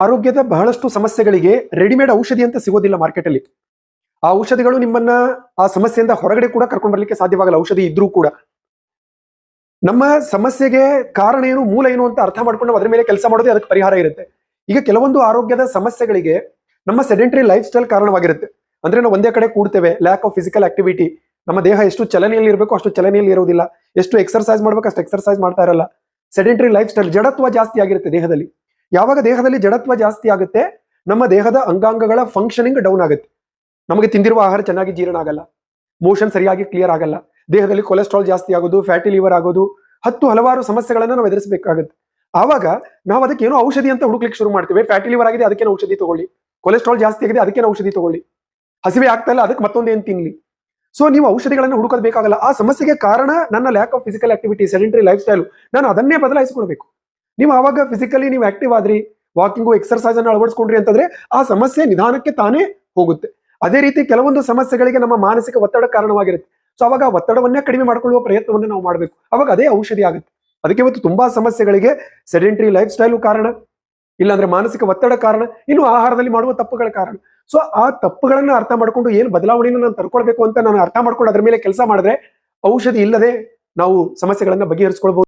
ಆರೋಗ್ಯದ ಬಹಳಷ್ಟು ಸಮಸ್ಯೆಗಳಿಗೆ ರೆಡಿಮೇಡ್ ಔಷಧಿ ಅಂತ ಸಿಗೋದಿಲ್ಲ ಮಾರ್ಕೆಟ್ ಅಲ್ಲಿ. ಆ ಔಷಧಿಗಳು ನಿಮ್ಮನ್ನ ಆ ಸಮಸ್ಯೆಯಿಂದ ಹೊರಗಡೆ ಕೂಡ ಕರ್ಕೊಂಡು ಬರ್ಲಿಕ್ಕೆ ಸಾಧ್ಯವಾಗಲ್ಲ, ಔಷಧಿ ಇದ್ರೂ ಕೂಡ. ನಮ್ಮ ಸಮಸ್ಯೆಗೆ ಕಾರಣ ಏನು, ಮೂಲ ಏನು ಅಂತ ಅರ್ಥ ಮಾಡ್ಕೊಂಡು ಅದ್ರ ಮೇಲೆ ಕೆಲಸ ಮಾಡೋದೇ ಅದಕ್ಕೆ ಪರಿಹಾರ ಇರುತ್ತೆ. ಈಗ ಕೆಲವೊಂದು ಆರೋಗ್ಯದ ಸಮಸ್ಯೆಗಳಿಗೆ ನಮ್ಮ ಸೆಡೆಂಟರಿ ಲೈಫ್ ಸ್ಟೈಲ್ ಕಾರಣವಾಗಿರುತ್ತೆ. ಅಂದ್ರೆ ನಾವು ಒಂದೇ ಕಡೆ ಕೂಡ್ತೇವೆ, ಲ್ಯಾಕ್ ಆಫ್ ಫಿಸಿಕಲ್ ಆಕ್ಟಿವಿಟಿ. ನಮ್ಮ ದೇಹ ಎಷ್ಟು ಚಲನೆಯಲ್ಲಿ ಇರಬೇಕು ಅಷ್ಟು ಚಲನೆಯಲ್ಲಿ ಇರೋದಿಲ್ಲ, ಎಷ್ಟು ಎಕ್ಸರ್ಸೈಸ್ ಮಾಡ್ಬೇಕು ಅಷ್ಟು ಎಕ್ಸರ್ಸೈಸ್ ಮಾಡ್ತಾ ಇರಲ್ಲ. ಸೆಡೆಂಟರಿ ಲೈಫ್ ಸ್ಟೈಲ್, ಜಡತ್ವ ಜಾಸ್ತಿ ಆಗಿರುತ್ತೆ ದೇಹದಲ್ಲಿ. ಯಾವಾಗ ದೇಹದಲ್ಲಿ ಜಡತ್ವ ಜಾಸ್ತಿ ಆಗುತ್ತೆ, ನಮ್ಮ ದೇಹದ ಅಂಗಾಂಗಗಳ ಫಂಕ್ಷನಿಂಗ್ ಡೌನ್ ಆಗುತ್ತೆ. ನಮಗೆ ತಿಂದಿರುವ ಆಹಾರ ಚೆನ್ನಾಗಿ ಜೀರ್ಣ ಆಗಲ್ಲ, ಮೋಷನ್ ಸರಿಯಾಗಿ ಕ್ಲಿಯರ್ ಆಗಲ್ಲ, ದೇಹದಲ್ಲಿ ಕೊಲೆಸ್ಟ್ರಾಲ್ ಜಾಸ್ತಿ ಆಗೋದು, ಫ್ಯಾಟಿ ಲಿವರ್ ಆಗೋದು, ಹಲವಾರು ಸಮಸ್ಯೆಗಳನ್ನ ನಾವು ಎದುರಿಸಬೇಕಾಗುತ್ತೆ. ಆವಾಗ ನಾವು ಅದಕ್ಕೆ ಏನೋ ಔಷಧಿ ಅಂತ ಹುಡುಕ್ಲಿಕ್ಕೆ ಶುರು ಮಾಡ್ತೀವಿ. ಫ್ಯಾಟಿ ಲಿವರ್ ಆಗಿದೆ ಅದಕ್ಕೇನು ಔಷಧಿ ತಗೊಳ್ಳಿ, ಕೊಲೆಸ್ಟ್ರಾಲ್ ಜಾಸ್ತಿ ಆಗಿದೆ ಅದಕ್ಕೇನು ಔಷಧಿ ತಗೊಳ್ಳಿ, ಹಸಿವೆ ಆಗ್ತಾ ಇಲ್ಲ ಅದಕ್ಕೆ ಮತ್ತೊಂದೇನು ತಿನ್ಲಿ. ಸೊ ನೀವು ಔಷಧಿಗಳನ್ನು ಹುಡುಕೋದು ಬೇಕಾಗಲ್ಲ. ಆ ಸಮಸ್ಯೆಗೆ ಕಾರಣ ನನ್ನ lack of physical activity, sedentary life style. ನಾನು ಅದನ್ನೇ ಬದಲಾಯಿಸಿಕೊಳ್ಬೇಕು. ನೀವು ಆವಾಗ ಫಿಸಿಕಲಿ ನೀವು ಆಕ್ಟಿವ್ ಆದ್ರಿ, ವಾಕಿಂಗು ಎಕ್ಸರ್ಸೈಸ್ ಅನ್ನು ಅಳವಡಿಸ್ಕೊಂಡ್ರಿ ಅಂತಂದ್ರೆ ಆ ಸಮಸ್ಯೆ ನಿಧಾನಕ್ಕೆ ತಾನೇ ಹೋಗುತ್ತೆ. ಅದೇ ರೀತಿ ಕೆಲವೊಂದು ಸಮಸ್ಯೆಗಳಿಗೆ ನಮ್ಮ ಮಾನಸಿಕ ಒತ್ತಡ ಕಾರಣವಾಗಿರುತ್ತೆ. ಸೊ ಅವಾಗ ಒತ್ತಡವನ್ನೇ ಕಡಿಮೆ ಮಾಡಿಕೊಳ್ಳುವ ಪ್ರಯತ್ನವನ್ನು ನಾವು ಮಾಡಬೇಕು. ಅವಾಗ ಅದೇ ಔಷಧಿ ಆಗುತ್ತೆ. ಅದಕ್ಕೆ ಇವತ್ತು ತುಂಬಾ ಸಮಸ್ಯೆಗಳಿಗೆ ಸೆಡೆಂಟರಿ ಲೈಫ್ ಸ್ಟೈಲು ಕಾರಣ, ಇಲ್ಲಾಂದ್ರೆ ಮಾನಸಿಕ ಒತ್ತಡ ಕಾರಣ, ಇನ್ನು ಆಹಾರದಲ್ಲಿ ಮಾಡುವ ತಪ್ಪುಗಳ ಕಾರಣ. ಸೊ ಆ ತಪ್ಪುಗಳನ್ನ ಅರ್ಥ ಮಾಡ್ಕೊಂಡು ಏನು ಬದಲಾವಣೆಯನ್ನು ನಾನು ತರ್ಕೊಳ್ಬೇಕು ಅಂತ ನಾನು ಅರ್ಥ ಮಾಡ್ಕೊಂಡು ಅದ್ರ ಮೇಲೆ ಕೆಲಸ ಮಾಡಿದ್ರೆ ಔಷಧಿ ಇಲ್ಲದೆ ನಾವು ಸಮಸ್ಯೆಗಳನ್ನ ಬಗೆಹರಿಸ್ಕೊಳ್ಬಹುದು.